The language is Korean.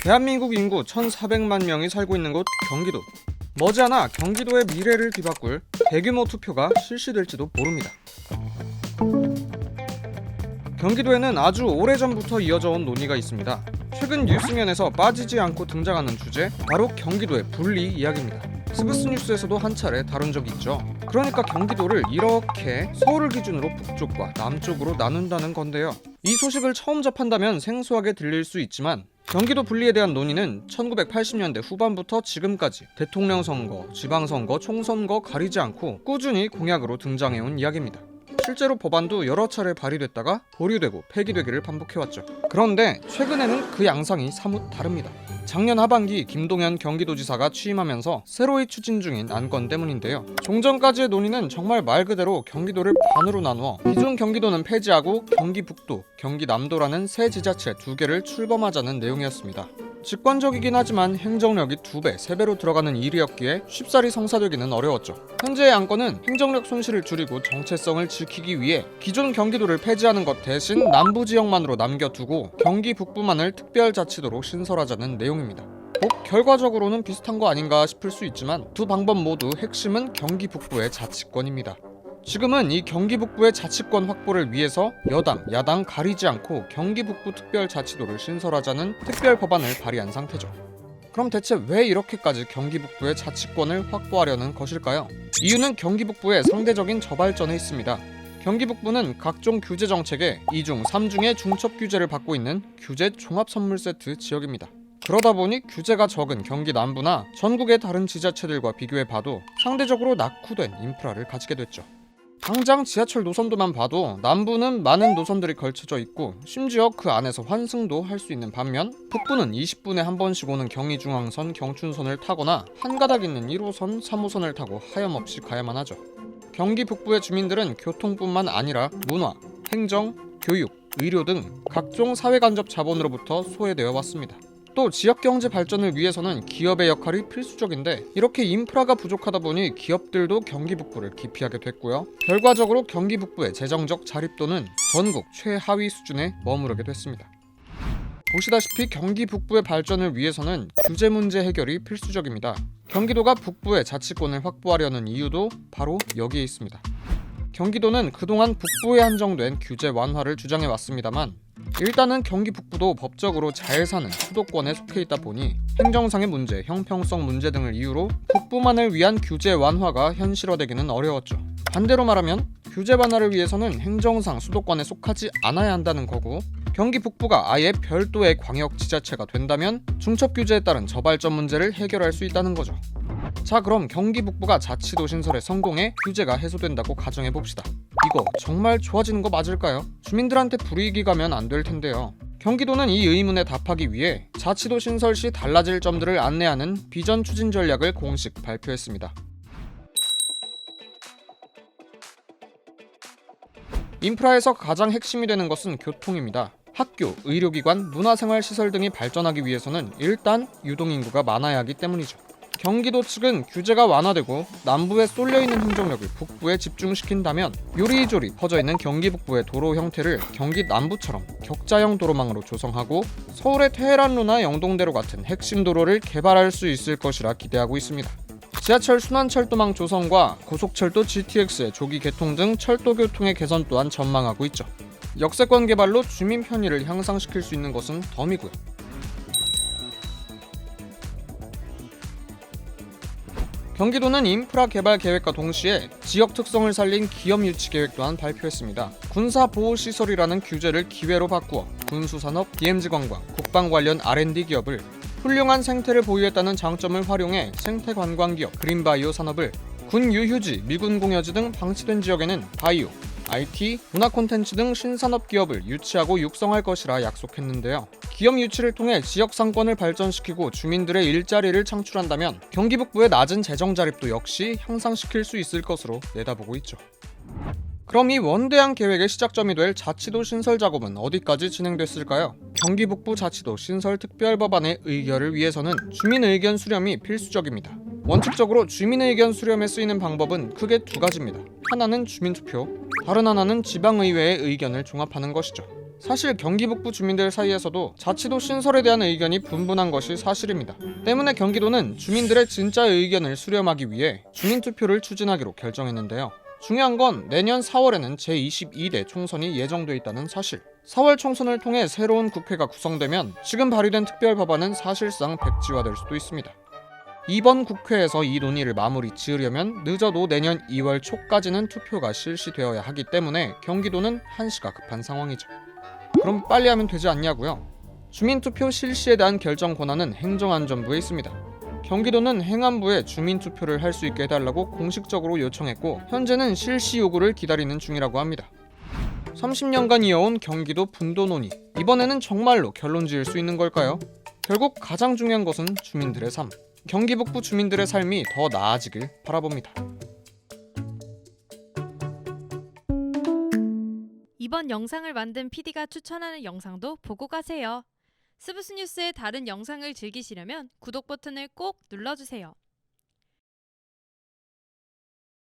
대한민국 인구 1,400만 명이 살고 있는 곳 경기도. 머지않아 경기도의 미래를 뒤바꿀 대규모 투표가 실시될지도 모릅니다. 경기도에는 아주 오래전부터 이어져 온 논의가 있습니다. 최근 뉴스면에서 빠지지 않고 등장하는 주제, 바로 경기도의 분리 이야기입니다. 스브스 뉴스에서도 한 차례 다룬 적이 있죠. 그러니까 경기도를 이렇게 서울을 기준으로 북쪽과 남쪽으로 나눈다는 건데요. 이 소식을 처음 접한다면 생소하게 들릴 수 있지만 경기도 분리에 대한 논의는 1980년대 후반부터 지금까지 대통령 선거, 지방선거, 총선거 가리지 않고 꾸준히 공약으로 등장해온 이야기입니다. 실제로 법안도 여러 차례 발의됐다가 보류되고 폐기되기를 반복해왔죠. 그런데 최근에는 그 양상이 사뭇 다릅니다. 작년 하반기 김동연 경기도지사가 취임하면서 새로이 추진 중인 안건 때문인데요. 종전까지의 논의는 정말 말 그대로 경기도를 반으로 나누어 기존 경기도는 폐지하고 경기북도, 경기남도라는 새 지자체 2개를 출범하자는 내용이었습니다. 직관적이긴 하지만 행정력이 2배, 3배로 들어가는 일이었기에 쉽사리 성사되기는 어려웠죠. 현재의 안건은 행정력 손실을 줄이고 정체성을 지키기 위해 기존 경기도를 폐지하는 것 대신 남부 지역만으로 남겨두고 경기 북부만을 특별자치도로 신설하자는 내용입니다. 결과적으로는 비슷한 거 아닌가 싶을 수 있지만 두 방법 모두 핵심은 경기 북부의 자치권입니다. 지금은 이 경기 북부의 자치권 확보를 위해서 여당, 야당 가리지 않고 경기 북부 특별자치도를 신설하자는 특별 법안을 발의한 상태죠. 그럼 대체 왜 이렇게까지 경기 북부의 자치권을 확보하려는 것일까요? 이유는 경기 북부의 상대적인 저발전에 있습니다. 경기 북부는 각종 규제 정책에 2중, 3중의 중첩 규제를 받고 있는 규제 종합 선물 세트 지역입니다. 그러다 보니 규제가 적은 경기 남부나 전국의 다른 지자체들과 비교해 봐도 상대적으로 낙후된 인프라를 가지게 됐죠. 당장 지하철 노선도만 봐도 남부는 많은 노선들이 걸쳐져 있고 심지어 그 안에서 환승도 할 수 있는 반면 북부는 20분에 한 번씩 오는 경의중앙선, 경춘선을 타거나 한 가닥 있는 1호선, 3호선을 타고 하염없이 가야만 하죠. 경기 북부의 주민들은 교통뿐만 아니라 문화, 행정, 교육, 의료 등 각종 사회간접 자본으로부터 소외되어 왔습니다. 또 지역경제 발전을 위해서는 기업의 역할이 필수적인데 이렇게 인프라가 부족하다 보니 기업들도 경기 북부를 기피하게 됐고요. 결과적으로 경기 북부의 재정적 자립도는 전국 최하위 수준에 머무르게 됐습니다. 보시다시피 경기 북부의 발전을 위해서는 규제 문제 해결이 필수적입니다. 경기도가 북부의 자치권을 확보하려는 이유도 바로 여기에 있습니다. 경기도는 그동안 북부에 한정된 규제 완화를 주장해 왔습니다만 일단은 경기 북부도 법적으로 잘 사는 수도권에 속해 있다 보니 행정상의 문제, 형평성 문제 등을 이유로 북부만을 위한 규제 완화가 현실화되기는 어려웠죠. 반대로 말하면 규제 완화를 위해서는 행정상 수도권에 속하지 않아야 한다는 거고 경기 북부가 아예 별도의 광역지자체가 된다면 중첩 규제에 따른 저발전 문제를 해결할 수 있다는 거죠. 자, 그럼 경기 북부가 자치도 신설에 성공해 규제가 해소된다고 가정해봅시다. 이거 정말 좋아지는 거 맞을까요? 주민들한테 불이익이 가면 안 될 텐데요. 경기도는 이 의문에 답하기 위해 자치도 신설 시 달라질 점들을 안내하는 비전 추진 전략을 공식 발표했습니다. 인프라에서 가장 핵심이 되는 것은 교통입니다. 학교, 의료기관, 문화생활시설 등이 발전하기 위해서는 일단 유동인구가 많아야 하기 때문이죠. 경기도 측은 규제가 완화되고 남부에 쏠려있는 행정력을 북부에 집중시킨다면 요리조리 퍼져있는 경기 북부의 도로 형태를 경기 남부처럼 격자형 도로망으로 조성하고 서울의 테헤란로나 영동대로 같은 핵심 도로를 개발할 수 있을 것이라 기대하고 있습니다. 지하철 순환철도망 조성과 고속철도 GTX의 조기 개통 등 철도 교통의 개선 또한 전망하고 있죠. 역세권 개발로 주민 편의를 향상시킬 수 있는 것은 덤이고요. 경기도는 인프라 개발 계획과 동시에 지역 특성을 살린 기업 유치 계획 또한 발표했습니다. 군사보호시설이라는 규제를 기회로 바꾸어 군수산업, DMZ관광, 국방 관련 R&D 기업을 훌륭한 생태를 보유했다는 장점을 활용해 생태관광기업 그린바이오 산업을 군 유휴지, 미군 공여지 등 방치된 지역에는 바이오, IT, 문화 콘텐츠 등 신산업 기업을 유치하고 육성할 것이라 약속했는데요. 기업 유치를 통해 지역 상권을 발전시키고 주민들의 일자리를 창출한다면 경기 북부의 낮은 재정 자립도 역시 향상시킬 수 있을 것으로 내다보고 있죠. 그럼 이 원대한 계획의 시작점이 될 자치도 신설 작업은 어디까지 진행됐을까요? 경기 북부 자치도 신설 특별법안의 의결을 위해서는 주민 의견 수렴이 필수적입니다. 원칙적으로 주민 의견 수렴에 쓰이는 방법은 크게 2가지입니다. 하나는 주민투표, 다른 하나는 지방의회의 의견을 종합하는 것이죠. 사실 경기 북부 주민들 사이에서도 자치도 신설에 대한 의견이 분분한 것이 사실입니다. 때문에 경기도는 주민들의 진짜 의견을 수렴하기 위해 주민투표를 추진하기로 결정했는데요. 중요한 건 내년 4월에는 제22대 총선이 예정돼 있다는 사실. 4월 총선을 통해 새로운 국회가 구성되면 지금 발의된 특별법안은 사실상 백지화될 수도 있습니다. 이번 국회에서 이 논의를 마무리 지으려면 늦어도 내년 2월 초까지는 투표가 실시되어야 하기 때문에 경기도는 한시가 급한 상황이죠. 그럼 빨리 하면 되지 않냐고요? 주민투표 실시에 대한 결정 권한은 행정안전부에 있습니다. 경기도는 행안부에 주민투표를 할 수 있게 해달라고 공식적으로 요청했고 현재는 실시 요구를 기다리는 중이라고 합니다. 30년간 이어온 경기도 분도 논의, 이번에는 정말로 결론 지을 수 있는 걸까요? 결국 가장 중요한 것은 주민들의 삶, 경기 북부 주민들의 삶이 더 나아지길 바라봅니다. 이번 영상을 만든 PD가 추천하는 영상도 보고 가세요. 스브스 뉴스의 다른 영상을 즐기시려면 구독 버튼을 꼭 눌러주세요.